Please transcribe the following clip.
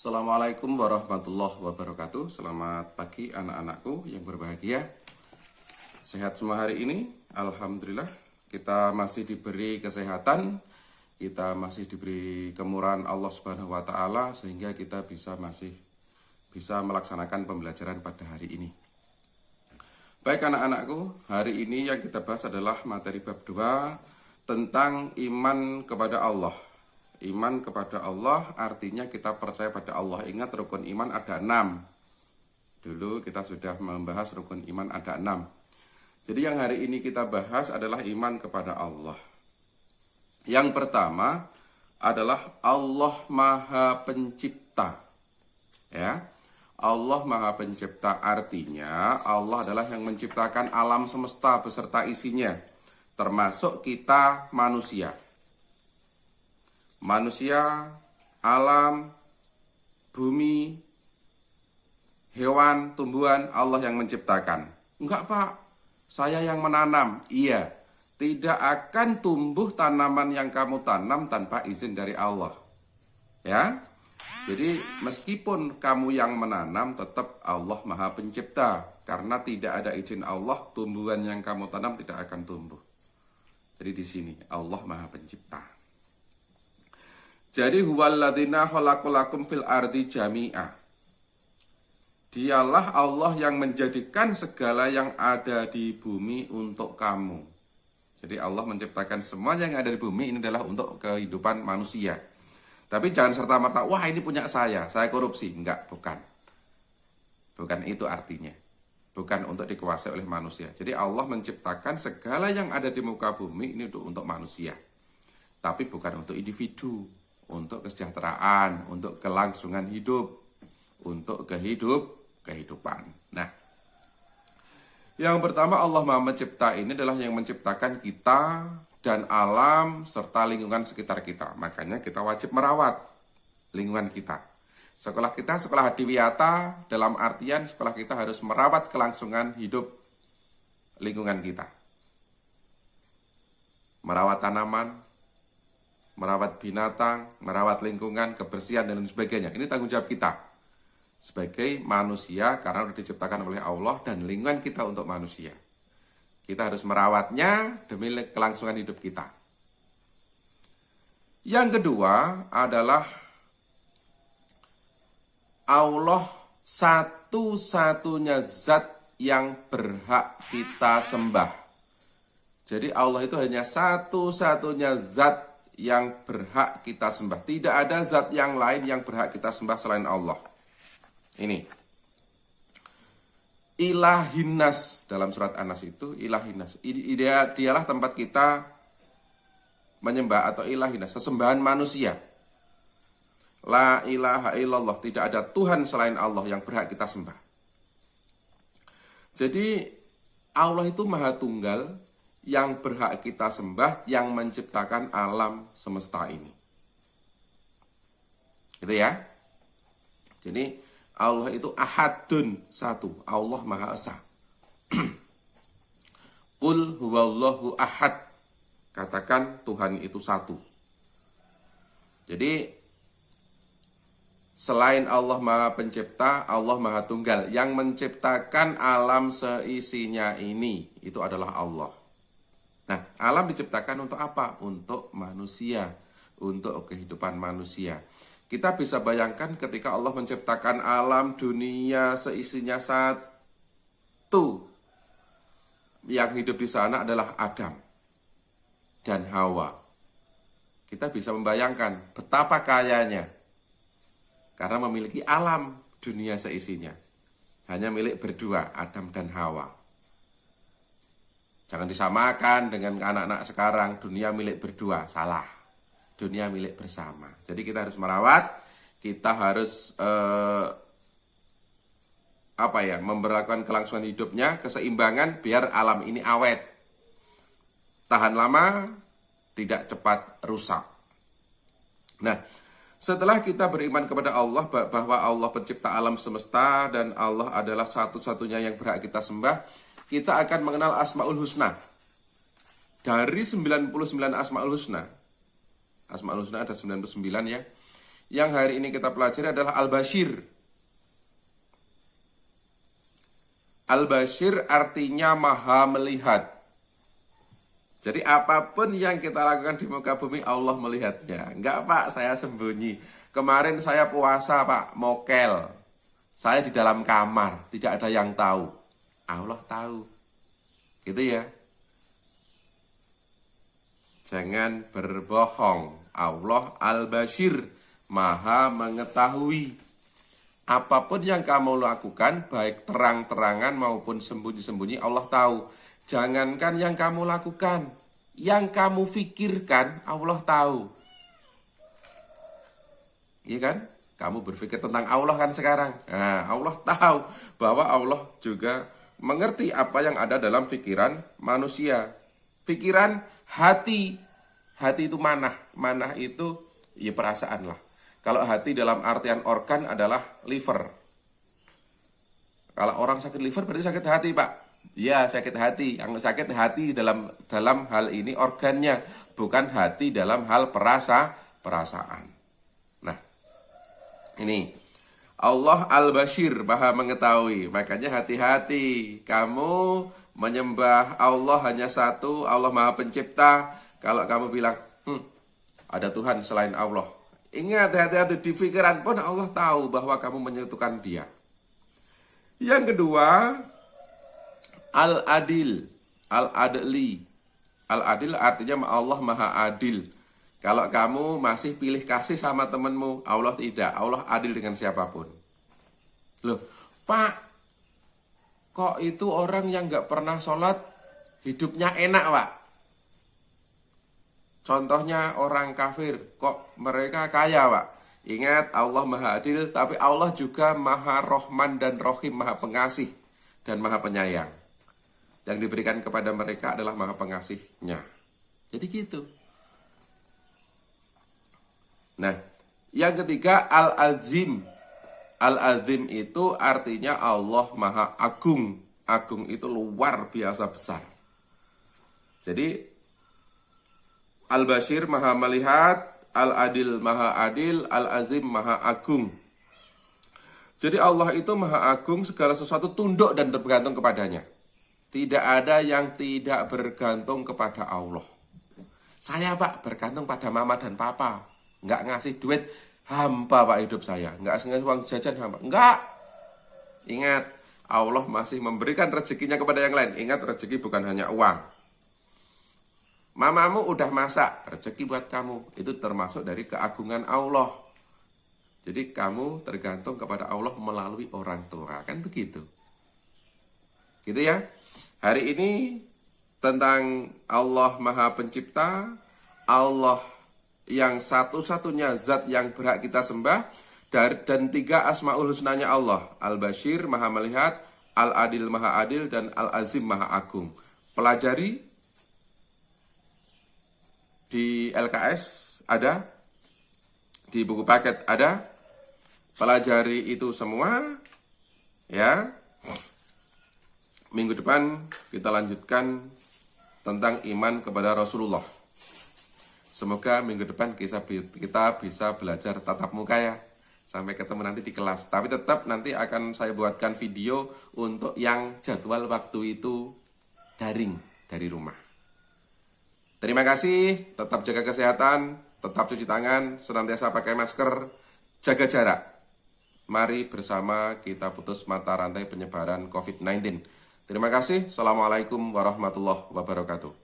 Assalamualaikum warahmatullahi wabarakatuh. Selamat pagi anak-anakku yang berbahagia. Sehat semua hari ini? Alhamdulillah. Kita masih diberi kesehatan, kita masih diberi kemurahan Allah Subhanahu wa taala sehingga kita masih bisa melaksanakan pembelajaran pada hari ini. Baik anak-anakku, hari ini yang kita bahas adalah materi bab 2 tentang iman kepada Allah. Iman kepada Allah artinya kita percaya pada Allah. Ingat rukun iman ada 6. Dulu kita sudah membahas rukun iman ada 6. Jadi yang hari ini kita bahas adalah iman kepada Allah. Yang pertama adalah Allah Maha Pencipta. Ya. Allah Maha Pencipta artinya Allah adalah yang menciptakan alam semesta beserta isinya, termasuk kita manusia. Manusia, alam, bumi, hewan, tumbuhan, Allah yang menciptakan. Enggak Pak, saya yang menanam. Iya, tidak akan tumbuh tanaman yang kamu tanam tanpa izin dari Allah. Ya, jadi meskipun kamu yang menanam, tetap Allah Maha Pencipta. Karena tidak ada izin Allah, tumbuhan yang kamu tanam tidak akan tumbuh. Jadi di sini Allah Maha Pencipta. Jadi huwalladzina khalaqalakum fil ardi jami'ah. Dialah Allah yang menjadikan segala yang ada di bumi untuk kamu. Jadi Allah menciptakan semua yang ada di bumi ini adalah untuk kehidupan manusia. Tapi jangan serta-merta, wah ini punya saya korupsi. Enggak, bukan. Bukan itu artinya. Bukan untuk dikuasai oleh manusia. Jadi Allah menciptakan segala yang ada di muka bumi ini untuk manusia. Tapi bukan untuk individu. Untuk kesejahteraan, untuk kelangsungan hidup, untuk kehidupan. Nah, yang pertama Allah Maha Pencipta ini adalah yang menciptakan kita dan alam serta lingkungan sekitar kita. Makanya kita wajib merawat lingkungan kita. Sekolah kita sekolah adiwiyata, dalam artian sekolah kita harus merawat kelangsungan hidup lingkungan kita. Merawat tanaman, merawat binatang, merawat lingkungan, kebersihan, dan lain sebagainya. Ini tanggung jawab kita sebagai manusia karena sudah diciptakan oleh Allah dan lingkungan kita untuk manusia. Kita harus merawatnya demi kelangsungan hidup kita. Yang kedua adalah Allah satu-satunya zat yang berhak kita sembah. Jadi Allah itu hanya satu-satunya zat yang berhak kita sembah. Tidak ada zat yang lain yang berhak kita sembah selain Allah. Ini Ilahinnas dalam surat An-Nas itu Ilahinnas. Dialah tempat kita menyembah atau Ilahinnas, sesembahan manusia. La ilaha illallah, tidak ada Tuhan selain Allah yang berhak kita sembah. Jadi Allah itu Maha Tunggal yang berhak kita sembah, yang menciptakan alam semesta ini. Gitu ya. Jadi Allah itu ahadun, satu. Allah Maha Esa. Qul huwallahu ahad. Katakan Tuhan itu satu. Jadi selain Allah Maha Pencipta, Allah Maha Tunggal. Yang menciptakan alam seisinya ini, itu adalah Allah. Nah, alam diciptakan untuk apa? Untuk manusia, untuk kehidupan manusia. Kita bisa bayangkan ketika Allah menciptakan alam dunia seisinya satu. Yang hidup di sana adalah Adam dan Hawa. Kita bisa membayangkan betapa kayanya. Karena memiliki alam dunia seisinya. Hanya milik berdua, Adam dan Hawa. Jangan disamakan dengan anak-anak sekarang, dunia milik berdua, salah. Dunia milik bersama. Jadi kita harus merawat, kita harus memberlakukan kelangsungan hidupnya, keseimbangan biar alam ini awet. Tahan lama, tidak cepat rusak. Nah, setelah kita beriman kepada Allah bahwa Allah pencipta alam semesta dan Allah adalah satu-satunya yang berhak kita sembah, kita akan mengenal Asmaul Husna. Dari 99 Asmaul Husna. Asmaul Husna ada 99 ya. yang hari ini kita pelajari adalah Al-Bashir. Al-Bashir artinya maha melihat. Jadi apapun yang kita lakukan di muka bumi, Allah melihatnya. Enggak Pak, saya sembunyi. Kemarin saya puasa Pak, mokel. Saya di dalam kamar, tidak ada yang tahu. Allah tahu. Gitu ya. Jangan berbohong. Allah Al-Bashir, maha mengetahui. Apapun yang kamu lakukan, baik terang-terangan maupun sembunyi-sembunyi, Allah tahu. Jangankan yang kamu lakukan, yang kamu pikirkan, Allah tahu. Iya kan? Kamu berpikir tentang Allah kan sekarang. Nah, Allah tahu bahwa Allah juga mengerti apa yang ada dalam pikiran manusia. Pikiran, hati. Hati itu manah. Manah itu ya perasaan lah. Kalau hati dalam artian organ adalah liver. Kalau orang sakit liver berarti sakit hati Pak. Ya, sakit hati. Yang sakit hati dalam hal ini organnya, bukan hati dalam hal perasaan. Nah, ini Allah Al-Bashir, maha mengetahui. Makanya hati-hati. Kamu menyembah Allah hanya satu, Allah maha pencipta. Kalau kamu bilang, ada Tuhan selain Allah. Ingat, hati-hati, di pikiran pun Allah tahu bahwa kamu menyekutukan Dia. Yang kedua, Al-Adil, Al-Adli. Al-Adil artinya Allah maha adil. Kalau kamu masih pilih kasih sama temanmu, Allah tidak. Allah adil dengan siapapun. Loh, Pak, kok itu orang yang gak pernah sholat, hidupnya enak Pak? Contohnya orang kafir, kok mereka kaya Pak? Ingat, Allah maha adil, tapi Allah juga maha rohman dan rohim, maha pengasih dan maha penyayang. Yang diberikan kepada mereka adalah maha pengasihnya. Jadi gitu. Nah, yang ketiga Al-Azim. Al-Azim itu artinya Allah maha agung. Agung itu luar biasa besar. Jadi Al-Bashir maha melihat, Al-Adil maha adil, Al-Azim maha agung. Jadi Allah itu maha agung, segala sesuatu tunduk dan bergantung kepadanya. Tidak ada yang tidak bergantung kepada Allah. Saya Pak bergantung pada mama dan papa. Nggak ngasih duit, hampa Pak hidup saya. Nggak ngasih uang jajan, hampa. Nggak. Ingat, Allah masih memberikan rezekinya kepada yang lain. Ingat, rezeki bukan hanya uang. Mamamu udah masak, rezeki buat kamu. Itu termasuk dari keagungan Allah. Jadi kamu tergantung kepada Allah melalui orang tua. Kan begitu. Gitu ya. Hari ini tentang Allah Maha Pencipta, Allah yang satu-satunya zat yang berhak kita sembah, dan tiga asmaul husnanya Allah, Al-Bashir Maha Melihat, Al-Adil Maha Adil, dan Al-Azim Maha Agung. Pelajari di LKS ada, di buku paket ada. Pelajari itu semua ya. Minggu depan kita lanjutkan tentang iman kepada Rasulullah. Semoga minggu depan kita bisa belajar tatap muka ya. Sampai ketemu nanti di kelas. Tapi tetap nanti akan saya buatkan video untuk yang jadwal waktu itu daring dari rumah. Terima kasih, tetap jaga kesehatan, tetap cuci tangan, senantiasa pakai masker, jaga jarak. Mari bersama kita putus mata rantai penyebaran COVID-19. Terima kasih. Assalamualaikum warahmatullahi wabarakatuh.